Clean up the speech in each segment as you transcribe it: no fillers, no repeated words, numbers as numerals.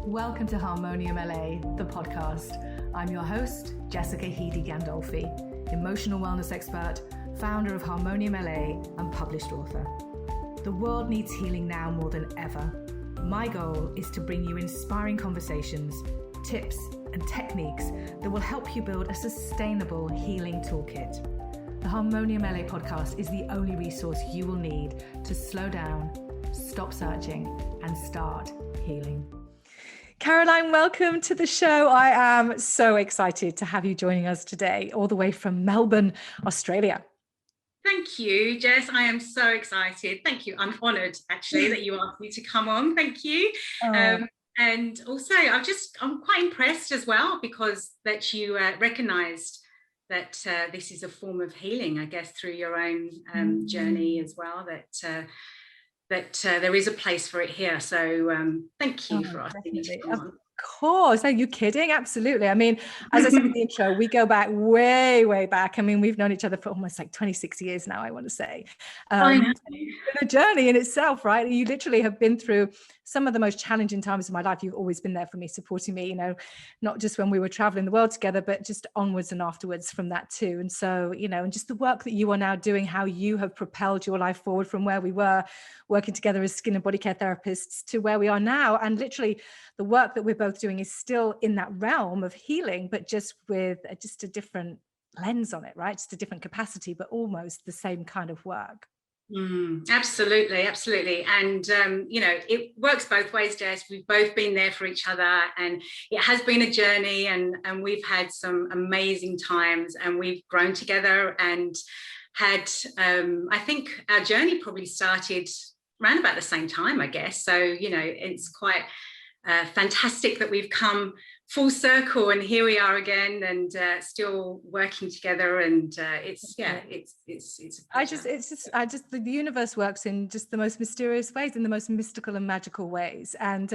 Welcome to Harmonium LA, the podcast. I'm your host, Jessica Heedy Gandolfi, emotional wellness expert, founder of Harmonium LA, and published author. The world needs healing now more than ever. My goal is to bring you inspiring conversations, tips, and techniques that will help you build a sustainable healing toolkit. The Harmonium LA podcast is the only resource you will need to slow down, stop searching, and start healing. Karoline, welcome to the show. I am so excited to have you joining us today, all the way from Melbourne, Australia. Thank you, Jess. I am so excited. Thank you. I'm honoured, actually, that you asked me to come on. Thank you. And also, I'm quite impressed as well because that you recognised that this is a form of healing, I guess, through your own journey as well. That there is a place for it here. So thank you for asking me to come on. Of course. Are you kidding? Absolutely. I mean, as I said in the intro, we go back way back. I mean, we've known each other for almost like 26 years now, I want to say. I know. The journey in itself, right? You literally have been through some of the most challenging times of my life. You've always been there for me, supporting me, not just when we were traveling the world together, but just onwards and afterwards from that too. And so, and just the work that you are now doing, how you have propelled your life forward from where we were working together as skin and body care therapists to where we are now. And literally the work that we're both doing is still in that realm of healing, but just with just a different lens on it, right? Just a different capacity, but almost the same kind of work. Absolutely. And, it works both ways, Jess. We've both been there for each other and it has been a journey and we've had some amazing times and we've grown together and had, I think our journey probably started around about the same time, I guess. So, it's quite fantastic that we've come full circle and here we are again and still working together and the universe works in just the most mysterious ways, in the most mystical and magical ways. And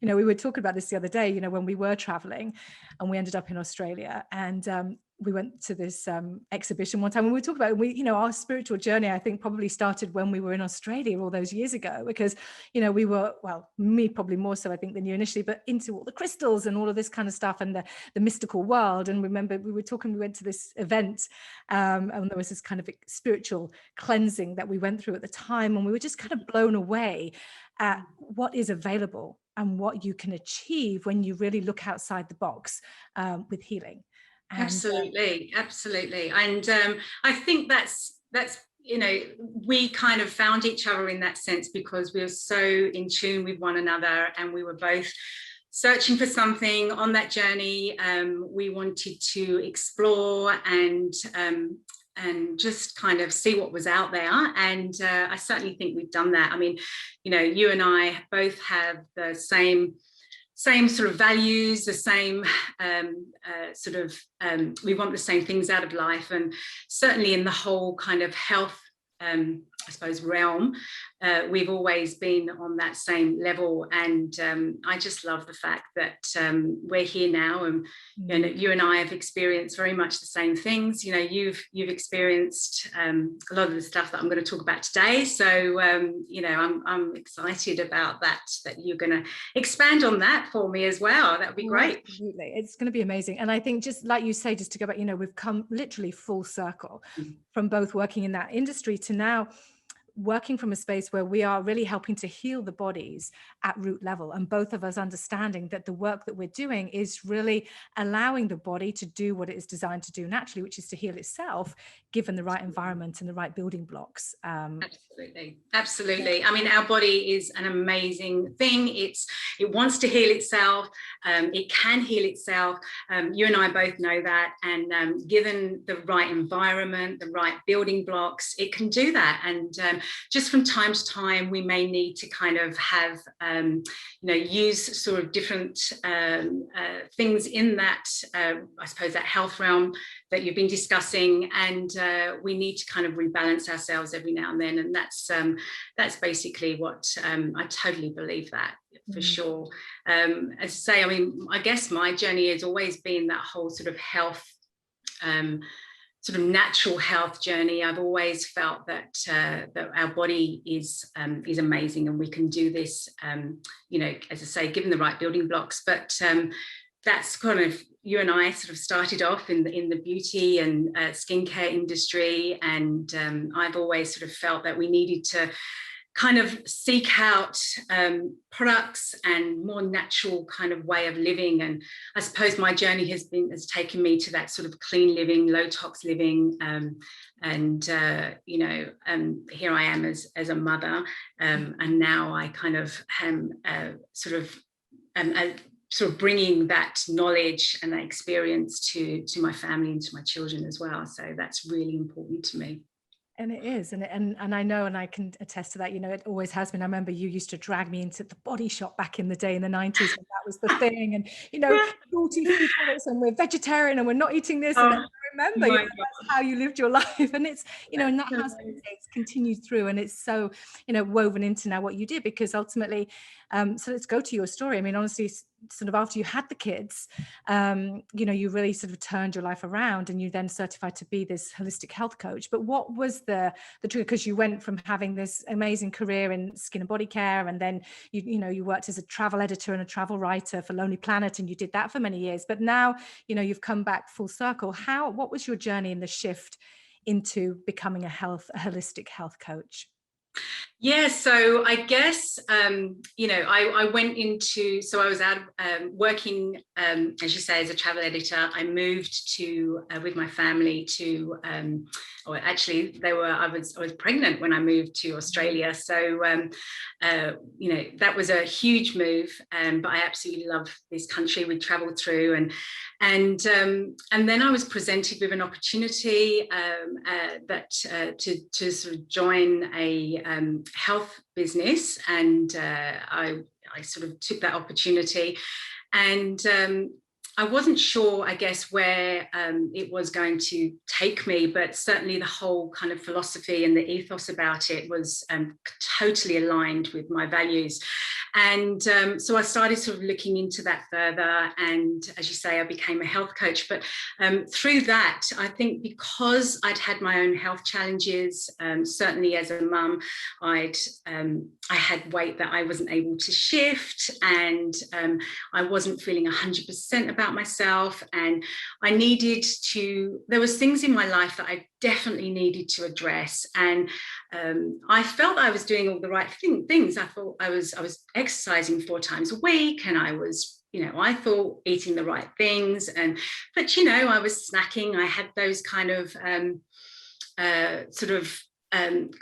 we were talking about this the other day, when we were traveling and we ended up in Australia and we went to this exhibition one time and we talked about our spiritual journey. I think probably started when we were in Australia all those years ago because we were, well, me probably more so I think than you initially, but into all the crystals and all of this kind of stuff and the mystical world. And remember we went to this event and there was this kind of spiritual cleansing that we went through at the time and we were just kind of blown away at what is available and what you can achieve when you really look outside the box with healing. And, absolutely. And I think that's we kind of found each other in that sense because we were so in tune with one another and we were both searching for something on that journey. We wanted to explore and just kind of see what was out there. And I certainly think we've done that. I mean, you and I both have the same sort of values, the same we want the same things out of life. And certainly in the whole kind of health, I suppose, realm, we've always been on that same level. And I just love the fact that we're here now and you and I have experienced very much the same things. You've experienced a lot of the stuff that I'm going to talk about today. So, I'm excited about that you're going to expand on that for me as well. That would be great. Absolutely. It's going to be amazing. And I think just like you say, just to go back, we've come literally full circle from both working in that industry to now working from a space where we are really helping to heal the bodies at root level, and both of us understanding that the work that we're doing is really allowing the body to do what it is designed to do naturally, which is to heal itself, given the right environment and the right building blocks. Absolutely. I mean, our body is an amazing thing. It wants to heal itself. It can heal itself. You and I both know that. And given the right environment, the right building blocks, it can do that. And just from time to time, we may need to kind of have, use sort of different things in that, I suppose, that health realm that you've been discussing. And we need to kind of rebalance ourselves every now and then. And that's basically what I totally believe that for sure. As I say, I mean, I guess my journey has always been that whole sort of health sort of natural health journey, I've always felt that that our body is amazing, and we can do this, you know, as I say, given the right building blocks. But that's kind of, you and I sort of started off in the beauty and skincare industry, and I've always sort of felt that we needed to kind of seek out products and more natural kind of way of living. And I suppose my journey has taken me to that sort of clean living, low tox living, and you know, here I am as a mother, and now I kind of am sort of bringing that knowledge and that experience to my family and to my children as well. So that's really important to me. And it is, and I know, and I can attest to that. You know, it always has been. I remember you used to drag me into the Body Shop back in the day in the 90s when that was the thing. And you know, cruelty free products, and we're vegetarian, and we're not eating this. And then I remember, you know, that's how you lived your life, and it's, you know, and that has, it's continued through, and it's so, you know, woven into now what you did, because ultimately, so let's go to your story. I mean, honestly, sort of after you had the kids, you know, you really sort of turned your life around, and you then certified to be this holistic health coach. But what was the trigger? Because you went from having this amazing career in skin and body care, and then you know, you worked as a travel editor and a travel writer for Lonely Planet, and you did that for many years. But now, you know, you've come back full circle. What was your journey in the shift into becoming a holistic health coach? Yeah, so I guess, you know, I went into, so I was out working, as you say, as a travel editor. I moved to, with my family to, or actually I was pregnant when I moved to Australia. So, you know, that was a huge move, but I absolutely love this country we traveled through. And then I was presented with an opportunity to sort of join a health business, and I sort of took that opportunity, and I wasn't sure, I guess, where it was going to take me, but certainly the whole kind of philosophy and the ethos about it was totally aligned with my values. And so I started sort of looking into that further, and as you say, I became a health coach. But through that, I think because I'd had my own health challenges, certainly as a mum, I had weight that I wasn't able to shift, and I wasn't feeling 100% about myself, and I needed to, there was things in my life that I definitely needed to address. And I felt I was doing all the right things. I thought I was exercising 4 times a week, and I was, you know, I thought eating the right things, but you know, I was snacking. I had those kind of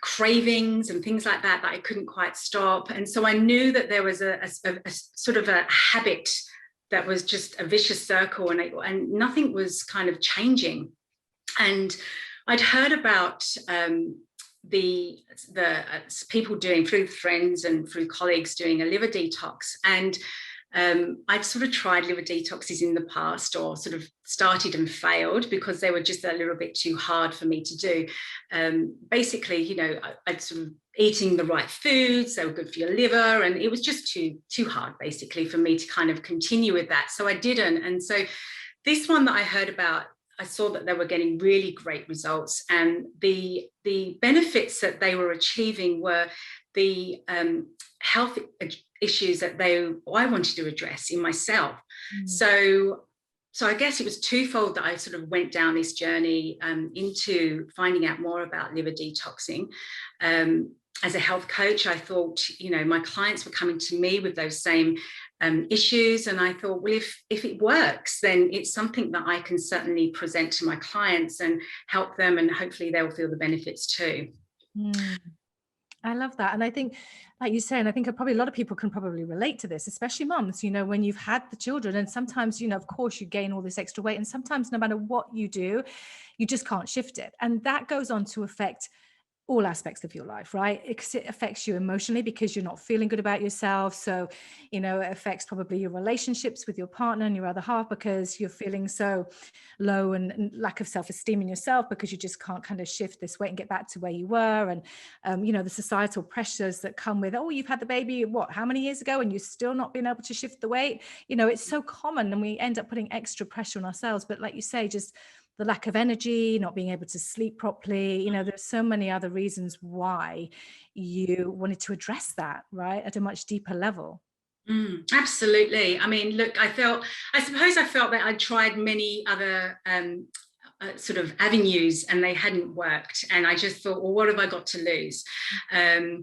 cravings and things like that I couldn't quite stop. And so I knew that there was a sort of a habit that was just a vicious circle, and nothing was kind of changing. And I'd heard about the people doing, through friends and through colleagues, doing a liver detox. And I've sort of tried liver detoxes in the past, or sort of started and failed because they were just a little bit too hard for me to do. Basically, you know, I'd sort of eating the right foods, they were good for your liver, and it was just too hard basically for me to kind of continue with that. So I didn't. And so this one that I heard about, I saw that they were getting really great results, and the benefits that they were achieving were the health issues that I wanted to address in myself. So I guess it was twofold that I sort of went down this journey into finding out more about liver detoxing. As a health coach, I thought, you know, my clients were coming to me with those same issues, and I thought, well, if it works, then it's something that I can certainly present to my clients and help them, and hopefully they'll feel the benefits too. I love that. And I think, like you say, and I think probably a lot of people can probably relate to this, especially mums, you know, when you've had the children, and sometimes, you know, of course you gain all this extra weight, and sometimes no matter what you do, you just can't shift it. And that goes on to affect all aspects of your life, right? It affects you emotionally because you're not feeling good about yourself. So, you know, it affects probably your relationships with your partner and your other half because you're feeling so low and lack of self-esteem in yourself because you just can't kind of shift this weight and get back to where you were. And, you know, the societal pressures that come with, oh, you've had the baby, how many years ago, and you're still not being able to shift the weight. You know, it's so common, and we end up putting extra pressure on ourselves. But like you say, just the lack of energy, not being able to sleep properly. You know, there's so many other reasons why you wanted to address that, right, at a much deeper level. Absolutely. I mean, look, I suppose I felt that I'd tried many other sort of avenues and they hadn't worked, and I just thought, well, what have I got to lose? So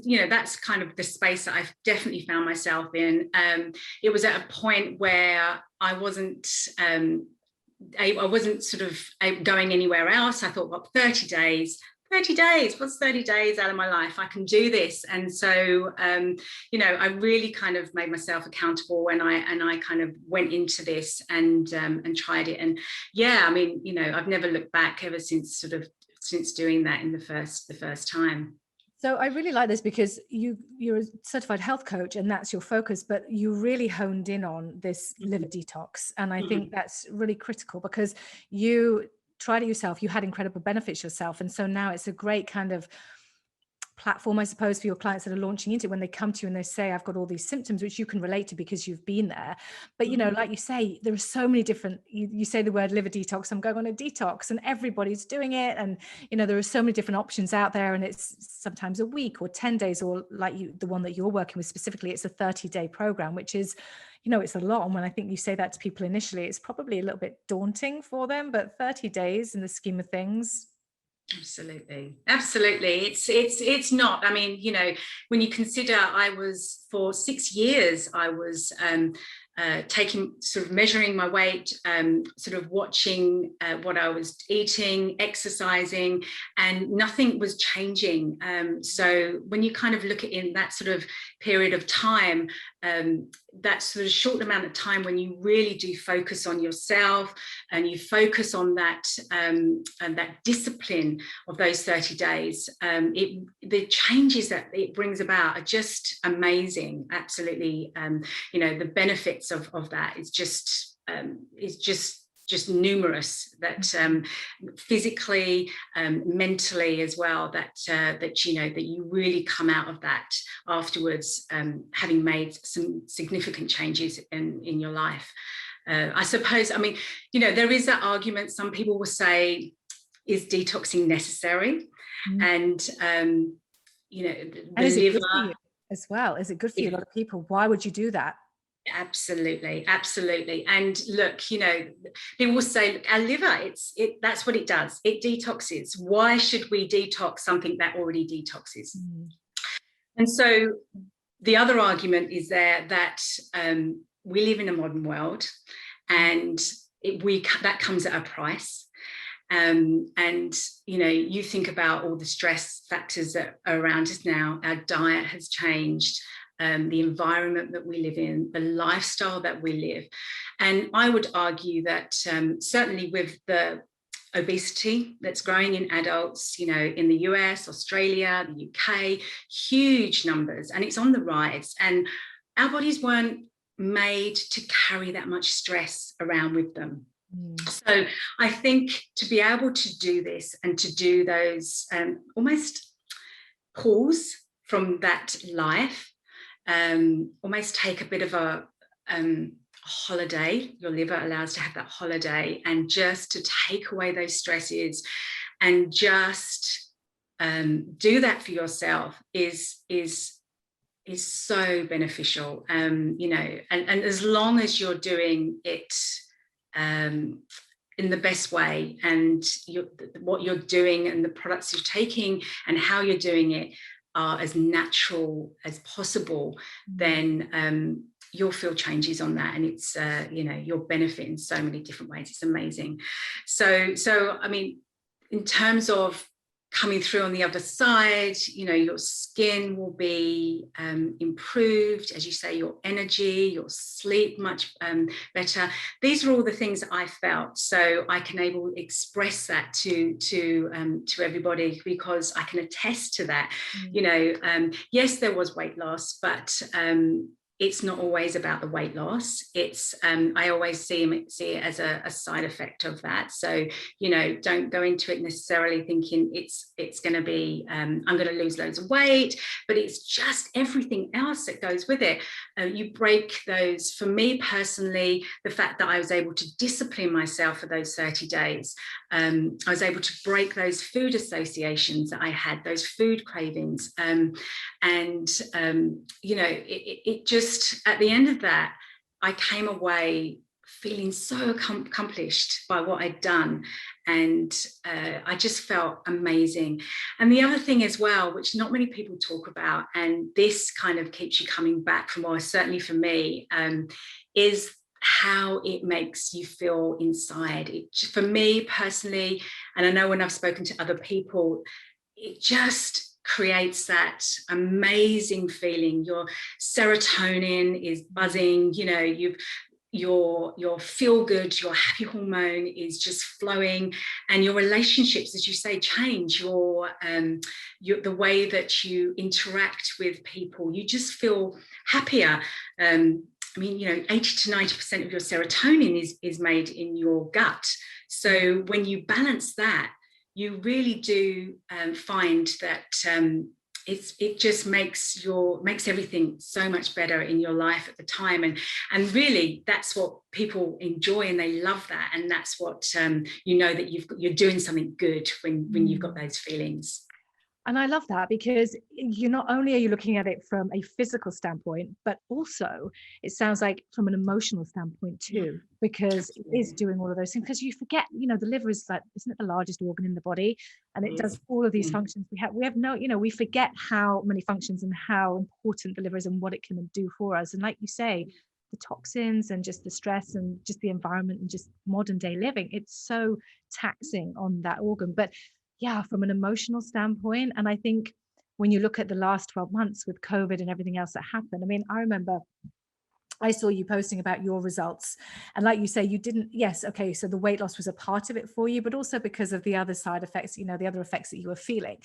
you know, that's kind of the space that I've definitely found myself in. It was at a point where I wasn't sort of going anywhere else. I thought, well, 30 days, what's 30 days out of my life? I can do this. And so, you know, I really kind of made myself accountable, and I kind of went into this and tried it. And yeah, I mean, you know, I've never looked back ever since doing that in the first time. So I really like this because you're a certified health coach and that's your focus, but you really honed in on this liver detox. And I think that's really critical because you tried it yourself, you had incredible benefits yourself. And so now it's a great kind of platform, I suppose, for your clients that are launching into it when they come to you and they say, I've got all these symptoms, which you can relate to because you've been there. But, you know, like you say, there are so many different, you say the word liver detox, I'm going on a detox and everybody's doing it. And, you know, there are so many different options out there, and it's sometimes a week or 10 days, or like the one that you're working with specifically, it's a 30-day program, which is, you know, it's a lot. And when I think you say that to people initially, it's probably a little bit daunting for them, but 30 days in the scheme of things. Absolutely. It's not. I mean, you know, when you consider for 6 years, I was taking, sort of measuring my weight, sort of watching what I was eating, exercising, and nothing was changing. So when you kind of look at in that sort of period of time, that sort of short amount of time when you really do focus on yourself and you focus on that and that discipline of those 30 days, the changes that it brings about are just amazing. Absolutely. You know, the benefits of that is just numerous, that physically, mentally as well, that you know, that you really come out of that afterwards, having made some significant changes in your life. I suppose, I mean, you know, there is that argument, some people will say, is detoxing necessary? And you know, and is it good for you as well? Is it good for you? A lot of people, why would you do that? Absolutely. And look, you know, people will say, look, our liver, that's what it does. It detoxes. Why should we detox something that already detoxes? And so the other argument is there that we live in a modern world, and that comes at a price. And, you know, you think about all the stress factors that are around us now. Our diet has changed. The environment that we live in, the lifestyle that we live. And I would argue that certainly with the obesity that's growing in adults, you know, in the US, Australia, the UK, huge numbers, and it's on the rise. And our bodies weren't made to carry that much stress around with them. So I think to be able to do this and to do those almost pause from that life, almost take a bit of a holiday. Your liver allows to have that holiday, and just to take away those stresses and just do that for yourself is so beneficial. You know, and as long as you're doing it in the best way, and what you're doing and the products you're taking and how you're doing it are as natural as possible, then you'll feel changes on that, and it's you know, you'll benefit in so many different ways. It's amazing. So I mean, in terms of coming through on the other side, you know, your skin will be improved, as you say, your energy, your sleep much better. These are all the things that I felt, so I can able to express that to everybody, because I can attest to that. You know, yes, there was weight loss, but it's not always about the weight loss. It's I always see it as a side effect of that. So, you know, don't go into it necessarily thinking it's going to be I'm going to lose loads of weight, but it's just everything else that goes with it. You break those. For me personally, the fact that I was able to discipline myself for those 30 days, I was able to break those food associations that I had, those food cravings, you know, it just, at the end of that, I came away feeling so accomplished by what I'd done, and I just felt amazing. And the other thing as well, which not many people talk about, and this kind of keeps you coming back for more, certainly for me, is how it makes you feel inside. For me personally, and I know when I've spoken to other people, it just creates that amazing feeling. Your serotonin is buzzing, you know, your feel good, your happy hormone is just flowing, and your relationships, as you say, change. The way that you interact with people, you just feel happier. I mean, you know, 80 to 90% of your serotonin is made in your gut. So when you balance that, you really do find that it just makes everything so much better in your life at the time, and really that's what people enjoy, and they love that, and that's what you know, that you're doing something good when you've got those feelings. And I love that, because you not only are you looking at it from a physical standpoint, but also it sounds like from an emotional standpoint too, because it is doing all of those things. Because you forget, you know, the liver is like, isn't it the largest organ in the body? And it does all of these functions. We have no, you know, we forget how many functions and how important the liver is and what it can do for us. And like you say, the toxins and just the stress and just the environment and just modern day living, it's so taxing on that organ. But yeah, from an emotional standpoint. And I think when you look at the last 12 months with COVID and everything else that happened, I mean, I remember I saw you posting about your results. And like you say, you didn't, yes, okay, so the weight loss was a part of it for you, but also because of the other side effects, you know, the other effects that you were feeling.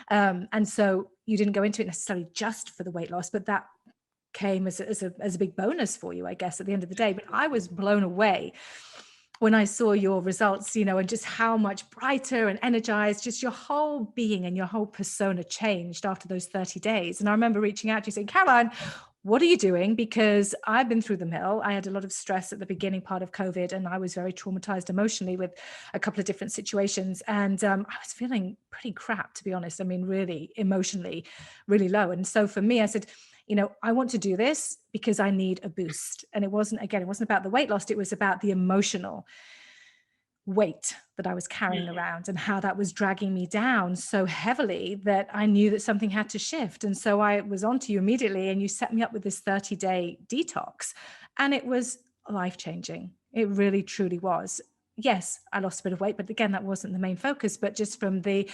And so you didn't go into it necessarily just for the weight loss, but that came as a big bonus for you, I guess, at the end of the day. But I was blown away when I saw your results, you know, and just how much brighter and energized, just your whole being and your whole persona changed after those 30 days. And I remember reaching out to you saying, Caroline, what are you doing? Because I've been through the mill. I had a lot of stress at the beginning part of COVID, and I was very traumatized emotionally with a couple of different situations. And I was feeling pretty crap, to be honest. I mean, really emotionally, really low. And so for me, I said, you know, I want to do this because I need a boost. And it wasn't about the weight loss. It was about the emotional weight that I was carrying around and how that was dragging me down so heavily that I knew that something had to shift. And so I was on to you immediately, and you set me up with this 30-day detox, and it was life-changing. It really, truly was. Yes, I lost a bit of weight, but again, that wasn't the main focus, but just from the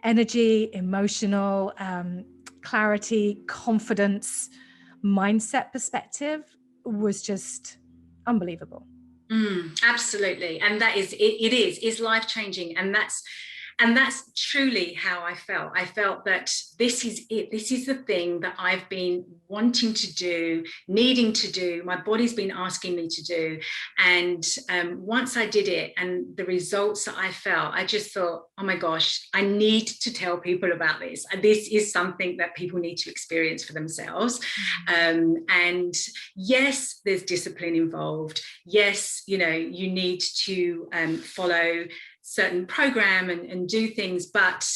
energy, emotional, clarity, confidence, mindset perspective was just unbelievable. Absolutely. And that is, it is life-changing. And that's truly how I felt. I felt that this is it. This is the thing that I've been wanting to do, needing to do. My body's been asking me to do. And once I did it and the results that I felt, I just thought, oh my gosh, I need to tell people about this. And this is something that people need to experience for themselves. And yes, there's discipline involved. Yes, you know, you need to follow certain program and do things, but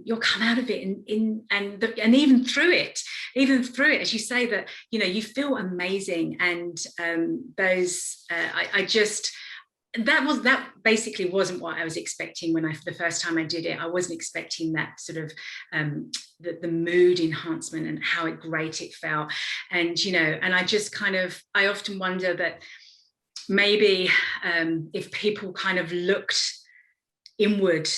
you'll come out of it and even through it, as you say, that, you know, you feel amazing. And that basically wasn't what I was expecting when the first time I did it. I wasn't expecting that sort of the mood enhancement and how great it felt. And, you know, and I often wonder that maybe if people kind of looked inward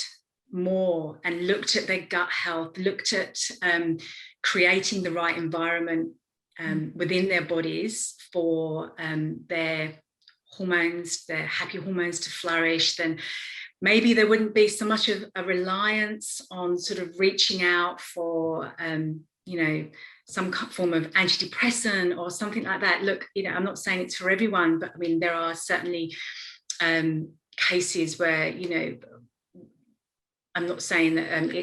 more and looked at their gut health, looked at creating the right environment within their bodies for their hormones, their happy hormones to flourish, then maybe there wouldn't be so much of a reliance on sort of reaching out for some form of antidepressant or something like that. Look, I'm not saying it's for everyone, but I mean, there are certainly cases where, I'm not saying that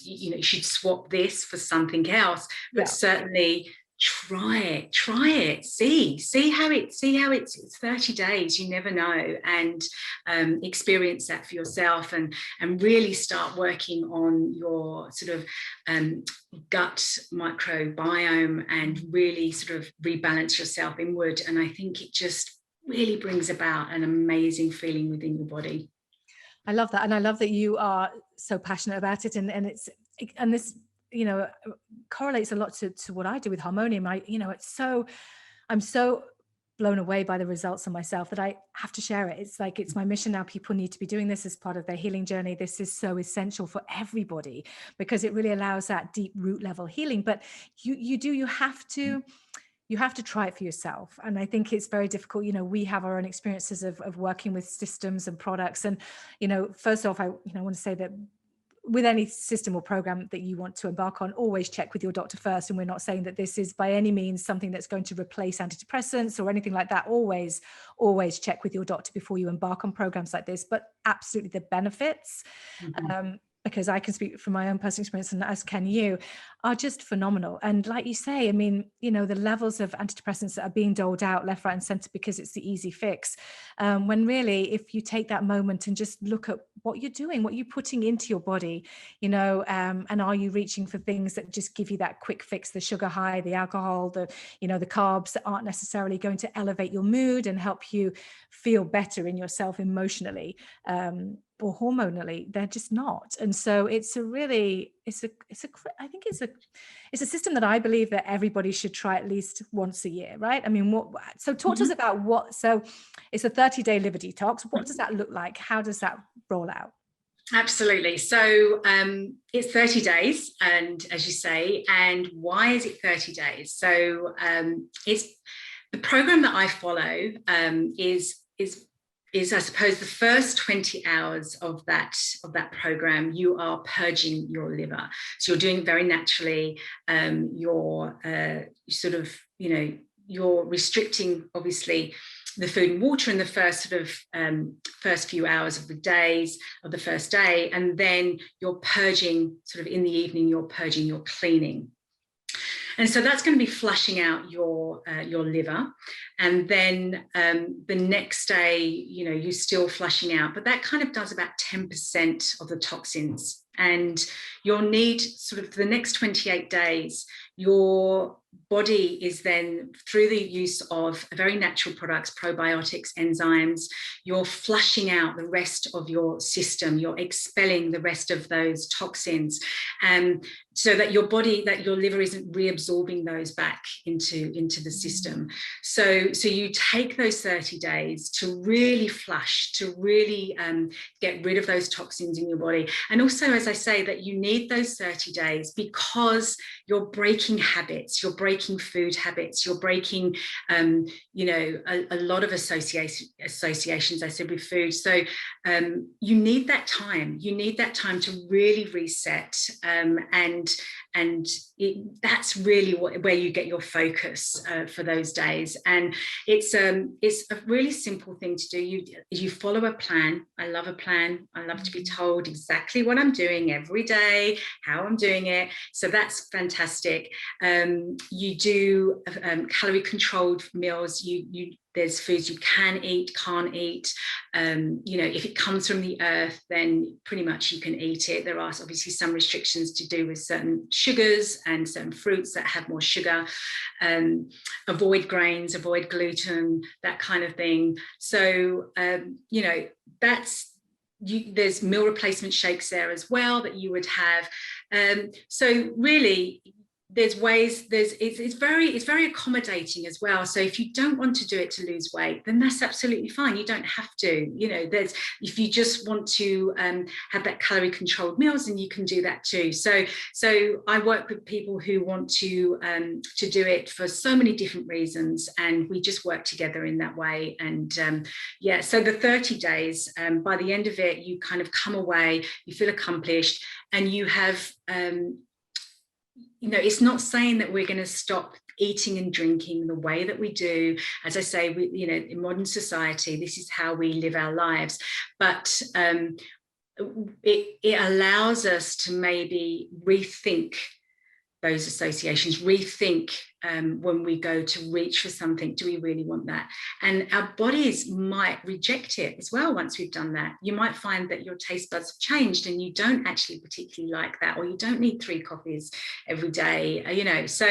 you should swap this for something else, but certainly try it, see how it's 30 days, you never know, and experience that for yourself, and really start working on your sort of gut microbiome, and really sort of rebalance yourself inward. And I think it just really brings about an amazing feeling within your body. I love that. And I love that you are so passionate about it. And this, correlates a lot to what I do with Harmonium. I'm so blown away by the results of myself that I have to share it. It's like, it's my mission now. People need to be doing this as part of their healing journey. This is so essential for everybody, because it really allows that deep root level healing. But you have to try it for yourself. And I think it's very difficult. We have our own experiences of working with systems and products. And, first off, I want to say that with any system or program that you want to embark on, always check with your doctor first. And we're not saying that this is by any means something that's going to replace antidepressants or anything like that. Always check with your doctor before you embark on programs like this. But absolutely the benefits, because I can speak from my own personal experience, and as can you, are just phenomenal. And like you say, I mean, the levels of antidepressants that are being doled out left, right, and center because it's the easy fix. When really, if you take that moment and just look at what you're doing, what you're putting into your body, and are you reaching for things that just give you that quick fix, the sugar high, the alcohol, the carbs that aren't necessarily going to elevate your mood and help you feel better in yourself emotionally, or hormonally, they're just not. And so it's a system that I believe that everybody should try at least once a year, right? I mean, talk to us about so it's a 30-day liver detox. What does that look like? How does that roll out? Absolutely. So it's 30 days, and as you say, and why is it 30 days? So it's the program that I follow is I suppose the first 20 hours of that program, you are purging your liver. So you're doing it very naturally. You're you're restricting, obviously, the food and water in the first first few hours of the first day, and then you're purging sort of in the evening. You're purging, you're cleaning. And so that's going to be flushing out your liver. And then the next day, you're still flushing out, but that kind of does about 10% of the toxins. And you'll need sort of for the next 28 days, your body is then, through the use of very natural products, probiotics, enzymes, you're flushing out the rest of your system. You're expelling the rest of those toxins, so that your liver isn't reabsorbing those back into the system. So you take those 30 days to really flush, to really get rid of those toxins in your body. And also, as I say, that you need those 30 days because you're breaking habits, you're breaking food habits, you're breaking, a lot of associations, I said, with food. So you need that time. You need that time to really reset, and that's really where you get your focus for those days. And it's a really simple thing to do. You follow a plan. I love a plan. I love to be told exactly what I'm doing every day, how I'm doing it. So that's fantastic. You do calorie controlled meals. There's foods you can eat, can't eat. If it comes from the earth, then pretty much you can eat it. There are obviously some restrictions to do with certain sugars and certain fruits that have more sugar. Avoid grains, avoid gluten, that kind of thing. So, there's meal replacement shakes there as well that you would have. So really, there's ways, it's very accommodating as well. So if you don't want to do it to lose weight, then that's absolutely fine. You don't have to, if you just want to have that calorie controlled meals, and you can do that too. So I work with people who want to do it for so many different reasons, and we just work together in that way. And so the 30 days, by the end of it, you kind of come away, you feel accomplished, and you have you know, it's not saying that we're going to stop eating and drinking the way that we do. As I say, we, you know, in modern society, this is how we live our lives. But it allows us to maybe rethink those associations, rethink when we go to reach for something, do we really want that? And our bodies might reject it as well. Once we've done that, you might find that your taste buds have changed and you don't actually particularly like that, or you don't need 3 coffees every day, you know. So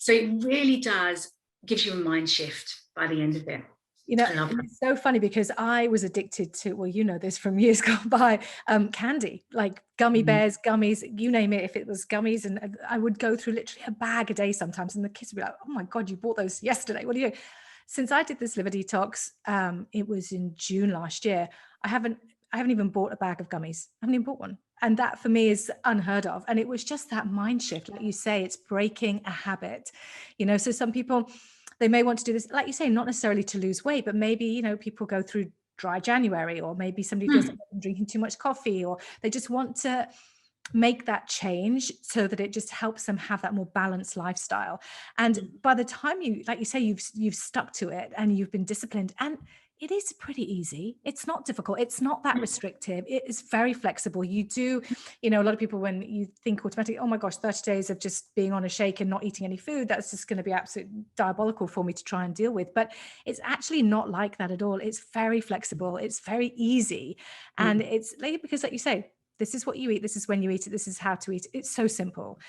it really does give you a mind shift by the end of it. You know, it's so funny because I was addicted to, well, you know this from years gone by, candy, like gummy bears, gummies, you name it. If it was gummies, and I would go through literally a bag a day sometimes, and the kids would be like, "Oh my God, you bought those yesterday. What are you?" Since I did this liver detox, it was in June last year. I haven't even bought a bag of gummies. I haven't even bought one. And that for me is unheard of. And it was just that mind shift. Like you say, it's breaking a habit, you know. So some people, they may want to do this, like you say, not necessarily to lose weight, but maybe, you know, people go through dry January, or maybe somebody feels like they're drinking too much coffee, or they just want to make that change so that it just helps them have that more balanced lifestyle. And by the time you, like you say, you've stuck to it and you've been disciplined, and it is pretty easy. It's not difficult. It's not that restrictive. It is very flexible. You do, you know, a lot of people, when you think automatically, oh my gosh, 30 days of just being on a shake and not eating any food, that's just going to be absolutely diabolical for me to try and deal with. But it's actually not like that at all. It's very flexible. It's very easy. And it's like, because like you say, this is what you eat. This is when you eat it. This is how to eat it. It's so simple.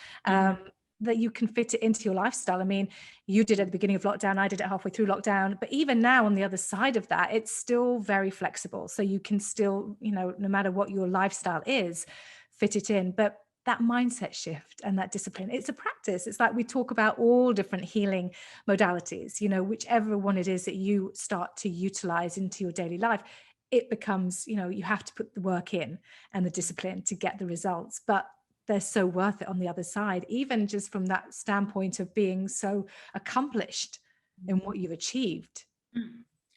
That you can fit it into your lifestyle. I mean, you did at the beginning of lockdown, I did it halfway through lockdown, but even now on the other side of that, it's still very flexible. So you can still, you know, no matter what your lifestyle is, fit it in. But that mindset shift and that discipline, it's a practice. It's like we talk about all different healing modalities, you know, whichever one it is that you start to utilize into your daily life, it becomes, you know, you have to put the work in and the discipline to get the results. But they're so worth it on the other side, even just from that standpoint of being so accomplished in what you've achieved.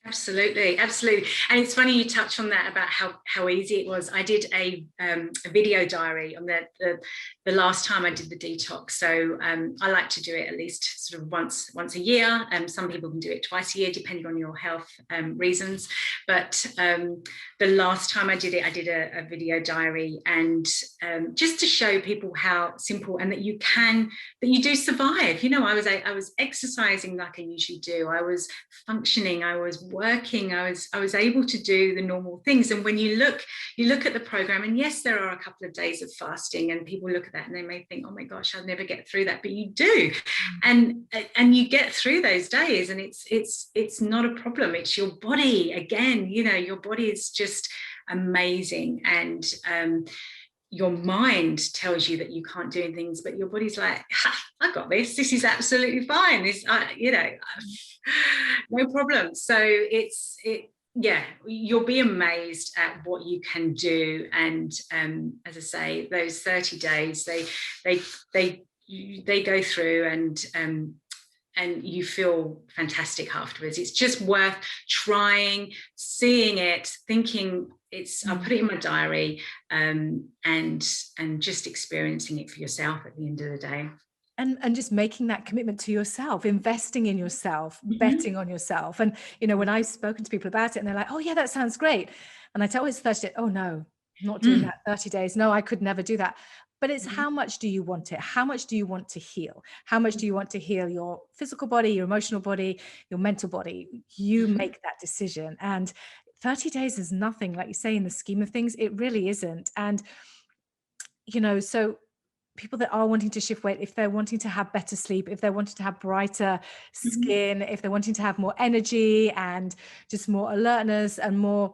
Absolutely, absolutely. And it's funny you touch on that about how easy it was. I did a video diary on the last time I did the detox. So I like to do it at least sort of once a year. Some people can do it twice a year, depending on your health reasons. But the last time I did it, I did a video diary, and just to show people how simple, and that you do survive. You know, I was exercising like I usually do. I was functioning. I was working. I was able to do the normal things. And when you look at the program, and yes, there are a couple of days of fasting, and people look at that and they may think, oh my gosh, I'll never get through that, but you do. And you get through those days, and it's not a problem. It's your body. Again, you know, your body is just amazing. And your mind tells you that you can't do things, but your body's like, I got this. This is absolutely fine. This, you know, no problem. So yeah, you'll be amazed at what you can do. And as I say, those 30 days, they go through, and you feel fantastic afterwards. It's just worth trying, seeing it, thinking I'll put it in my diary, and just experiencing it for yourself at the end of the day. And just making that commitment to yourself, investing in yourself, betting on yourself. And, you know, when I've spoken to people about it and they're like, oh yeah, that sounds great. And I tell them it's 30 days. Oh no, I'm not doing that 30 days. No, I could never do that. But it's how much do you want it? How much do you want to heal? How much do you want to heal your physical body, your emotional body, your mental body? You make that decision. And 30 days is nothing, like you say, in the scheme of things. It really isn't. And, you know, so people that are wanting to shift weight, if they're wanting to have better sleep, if they're wanting to have brighter skin, if they're wanting to have more energy and just more alertness and more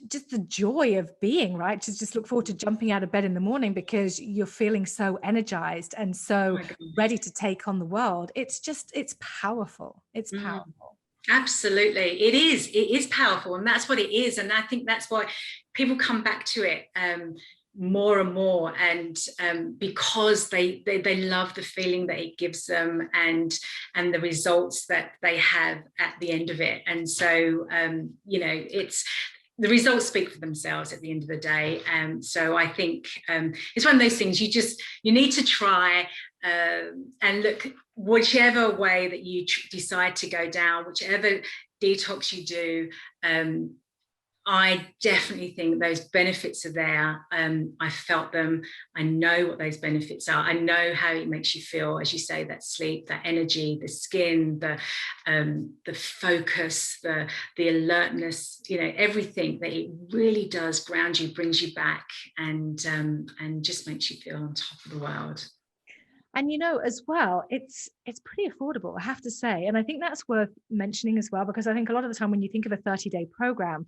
just the joy of being, right? To just look forward to jumping out of bed in the morning because you're feeling so energized and so ready to take on the world. It's powerful. It's powerful. Absolutely. It is powerful, and that's what it is. And I think that's why people come back to it more and more, and because they love the feeling that it gives them, and the results that they have at the end of it. And so you know, the results speak for themselves at the end of the day. So I think it's one of those things you need to try and look, whichever way that you decide to go down, whichever detox you do, I definitely think those benefits are there. I felt them. I know what those benefits are. I know how it makes you feel, as you say, that sleep, that energy, the skin, the focus, the alertness, everything, that it really does ground you, brings you back, and just makes you feel on top of the world. And as well, it's pretty affordable, I have to say. And I think that's worth mentioning as well, because I think a lot of the time when you think of a 30-day program,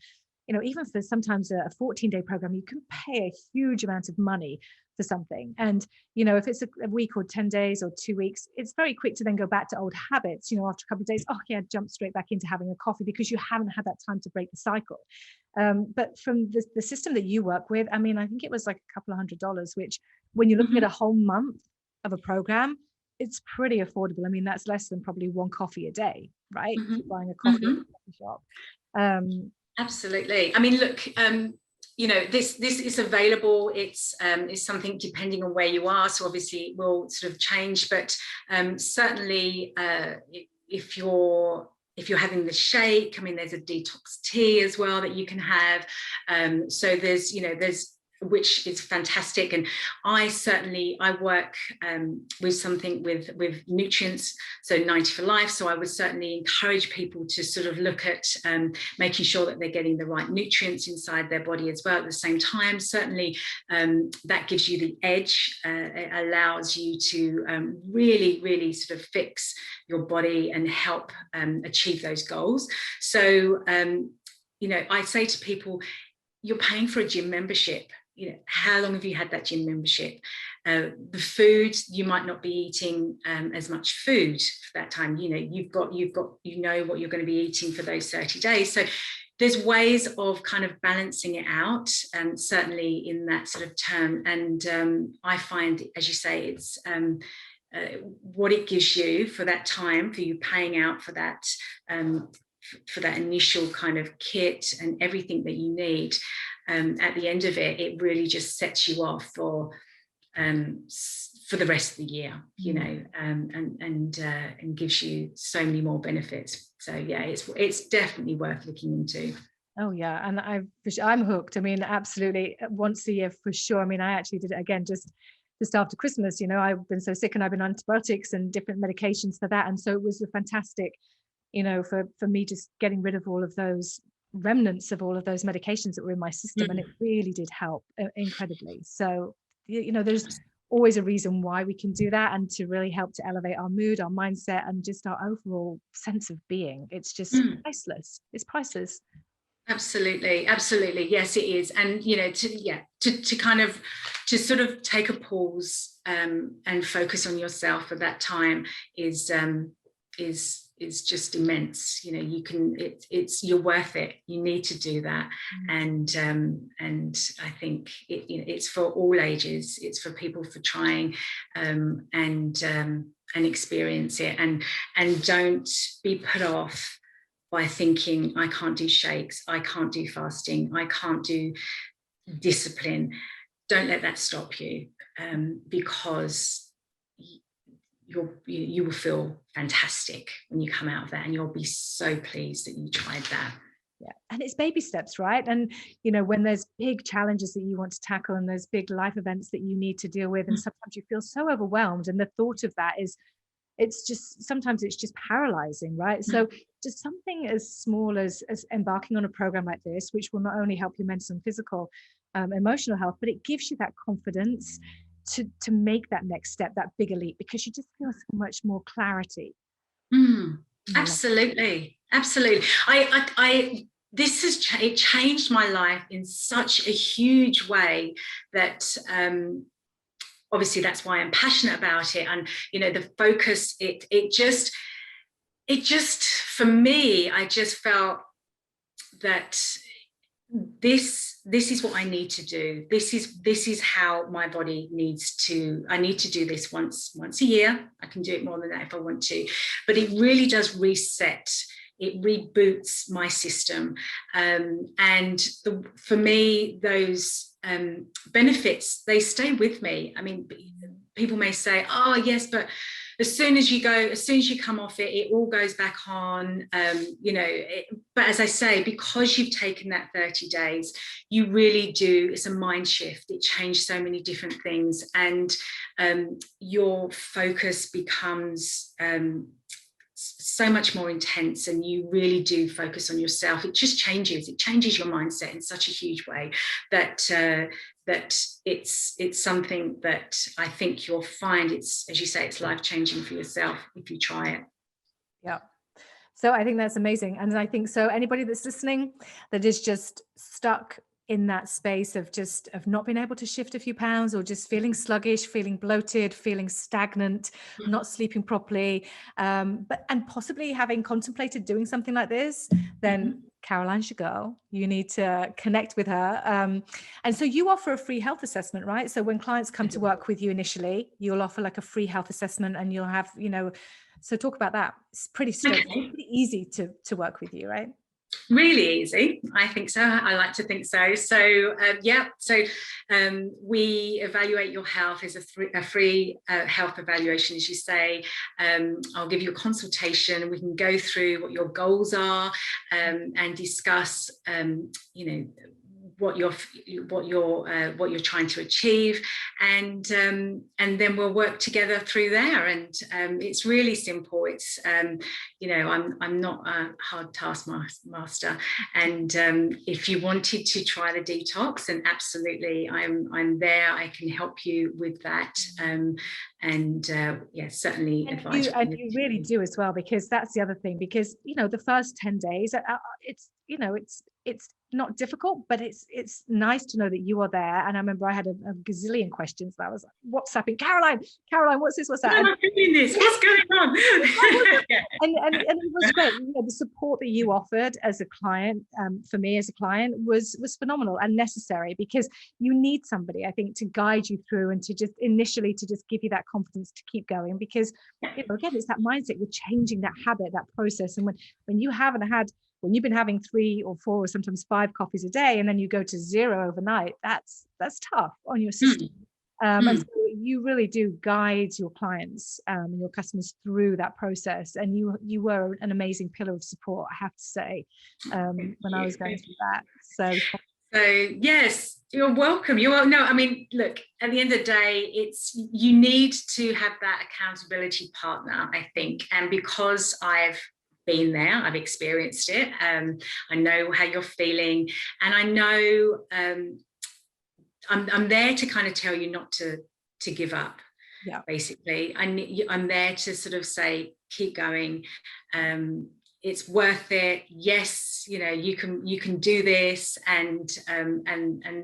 even for sometimes a 14-day program, you can pay a huge amount of money for something. And, if it's a week or 10 days or 2 weeks, it's very quick to then go back to old habits, after a couple of days, jump straight back into having a coffee because you haven't had that time to break the cycle. But from the system that you work with, I think it was like a couple of $100, which when you're looking at a whole month of a program, it's pretty affordable. That's less than probably one coffee a day, right? If you're buying a coffee at a coffee shop. Absolutely. Look, this is available. It's something depending on where you are. So obviously it will sort of change, but certainly if you're having the shake, there's a detox tea as well that you can have. So there's which is fantastic. And I work with something with nutrients, so 90 for life. So I would certainly encourage people to sort of look at making sure that they're getting the right nutrients inside their body as well at the same time. Certainly that gives you the edge. It allows you to really, really sort of fix your body and help achieve those goals. So, I say to people, you're paying for a gym membership. How long have you had that gym membership? The food, you might not be eating as much food for that time. You've got what you're going to be eating for those 30 days. So there's ways of kind of balancing it out, certainly in that sort of term. And I find, as you say, it's what it gives you for that time, for you paying out for that initial kind of kit and everything that you need. At the end of it, it really just sets you off for the rest of the year, and gives you so many more benefits. So yeah, it's definitely worth looking into. Oh yeah, and I'm hooked. Absolutely, once a year for sure. I actually did it again just after Christmas. I've been so sick and I've been on antibiotics and different medications for that, and so it was a fantastic, for me, just getting rid of all of those remnants of all of those medications that were in my system, and it really did help incredibly. So there's always a reason why we can do that, and to really help to elevate our mood, our mindset, and just our overall sense of being. It's just priceless. It's priceless. Absolutely, yes, it is. And to sort of take a pause and focus on yourself at that time is just immense. You're worth it. You need to do that. And I think it's for all ages. It's for people for trying and experience it, and don't be put off by thinking, I can't do shakes, I can't do fasting, I can't do discipline. Don't let that stop you, because you will feel fantastic when you come out of that, and you'll be so pleased that you tried that. Yeah, and it's baby steps, right? And when there's big challenges that you want to tackle, and there's big life events that you need to deal with, and sometimes you feel so overwhelmed, and the thought of that sometimes it's just paralyzing, right? So just something as small as embarking on a program like this, which will not only help your mental and physical, emotional health, but it gives you that confidence to make that next step, that bigger leap, because you just feel so much more clarity. Absolutely. It changed my life in such a huge way that obviously that's why I'm passionate about it. And the focus, it just for me, I just felt that this is what I need to do. This is how my body I need to do this once a year. I can do it more than that if I want to, but it really does reset it reboots my system. For me, those benefits, they stay with me. I mean, people may say, oh yes, but as soon as you come off it, it all goes back on, but as I say, because you've taken that 30 days, you really do, it's a mind shift. It changed so many different things, and your focus becomes so much more intense, and you really do focus on yourself. It changes your mindset in such a huge way that it's something that I think you'll find, it's, as you say, it's life-changing for yourself if you try it. Yeah. So I think that's amazing. And I think so anybody that's listening that is just stuck in that space of not being able to shift a few pounds, or just feeling sluggish, feeling bloated, feeling stagnant, not sleeping properly, and possibly having contemplated doing something like this, then Karoline's your girl. You need to connect with her. And so you offer a free health assessment, right? So when clients come to work with you initially, you'll offer like a free health assessment, and you'll have, so talk about that. It's pretty straightforward, pretty easy to work with you, right? Really easy, I think so. I like to think so. So we evaluate your health as a free health evaluation, as you say. I'll give you a consultation, and we can go through what your goals are, and discuss, what you're trying to achieve, and then we'll work together through there. And it's really simple. It's I'm not a hard taskmaster, and if you wanted to try the detox, then absolutely I'm there. I can help you with that, certainly advise. And you really do as well, because that's the other thing, because the first 10 days it's not difficult, but it's nice to know that you are there. And I remember I had a gazillion questions that I was like, WhatsApping Karoline, what's this, what's that? I'm doing this. What's going on? and it was great. The support that you offered as a client, for me as a client, was phenomenal and necessary, because you need somebody, I think, to guide you through, and to just initially to just give you that confidence to keep going, because again, it's that mindset. You're changing that habit, that process. And when you've been having 3 or 4 or sometimes 5 coffees a day, and then you go to 0 overnight, that's tough on your system. And so you really do guide your clients and your customers through that process. And you were an amazing pillar of support, I have to say, when I was going through that. So yes, you're welcome. No, I mean, look, at the end of the day, you need to have that accountability partner, I think. And because I've been there, I've experienced it, I know how you're feeling, and I know I'm there to kind of tell you not to give up. Yeah, basically I'm there to sort of say, keep going, it's worth it. Yes, you can do this, and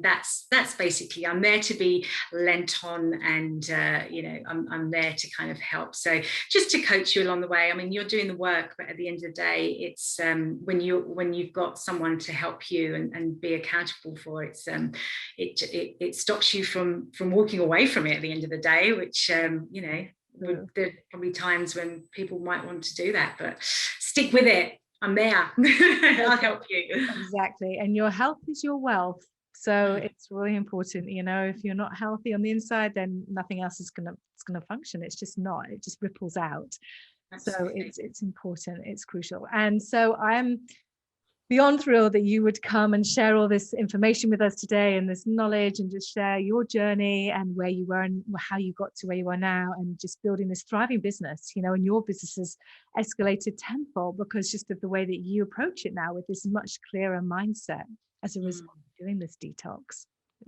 that's basically, I'm there to be lent on, and I'm there to kind of help. So just to coach you along the way. I mean, you're doing the work, but at the end of the day, it's when you've got someone to help you and be accountable for it, it stops you from walking away from it at the end of the day, which there are probably times when people might want to do that, but stick with it. I'm there. I'll help you. Exactly. And your health is your wealth. So it's really important. If you're not healthy on the inside, then nothing else is gonna function. It's just not. It just ripples out. Absolutely. So it's important. It's crucial. And so I'm beyond thrilled that you would come and share all this information with us today, and this knowledge, and just share your journey and where you were and how you got to where you are now, and just building this thriving business, and your business has escalated tenfold because just of the way that you approach it now, with this much clearer mindset as a result of doing this detox.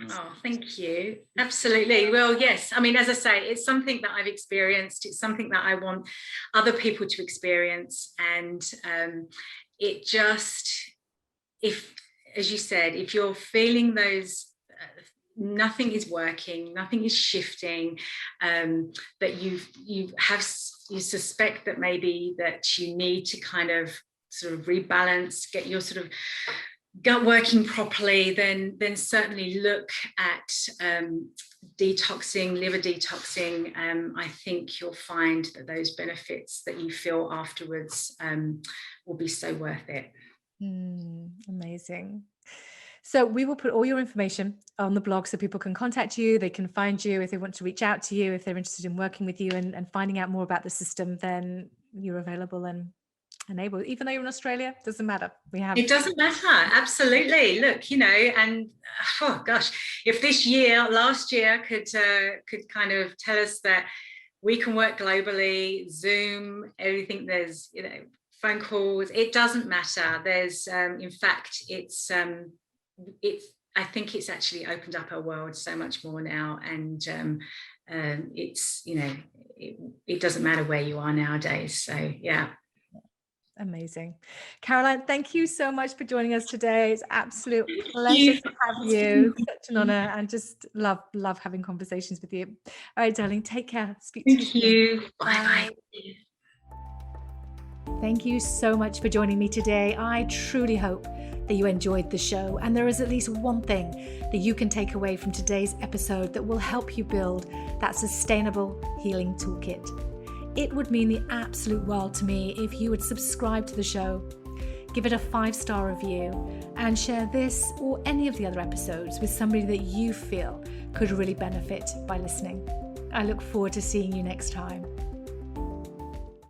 Oh, thank you. Absolutely. Well, yes. I mean, as I say, it's something that I've experienced. It's something that I want other people to experience. And it just, as you said, if you're feeling those, nothing is working, nothing is shifting, that you suspect that maybe that you need to kind of sort of rebalance, get your sort of gut working properly, then certainly look at detoxing, liver detoxing. I think you'll find that those benefits that you feel afterwards will be so worth it. Amazing. So we will put all your information on the blog so people can contact you. They can find you if they want to reach out to you, if they're interested in working with you and finding out more about the system, then you're available and able. Even though you're in Australia, doesn't matter. It doesn't matter. Absolutely. Look, and oh gosh, if last year could kind of tell us that we can work globally, Zoom, everything, there's, phone calls, it doesn't matter. There's, in fact, I think it's actually opened up our world so much more now. And it's, it doesn't matter where you are nowadays. So, yeah. Amazing. Karoline, thank you so much for joining us today. It's an absolute pleasure to have you. Such an honor, and just love having conversations with you. All right, darling, take care. Speak to you soon. Thank you. Bye. Thank you so much for joining me today. I truly hope that you enjoyed the show, and there is at least one thing that you can take away from today's episode that will help you build that sustainable healing toolkit. It would mean the absolute world to me if you would subscribe to the show, give it a 5-star review, and share this or any of the other episodes with somebody that you feel could really benefit by listening. I look forward to seeing you next time.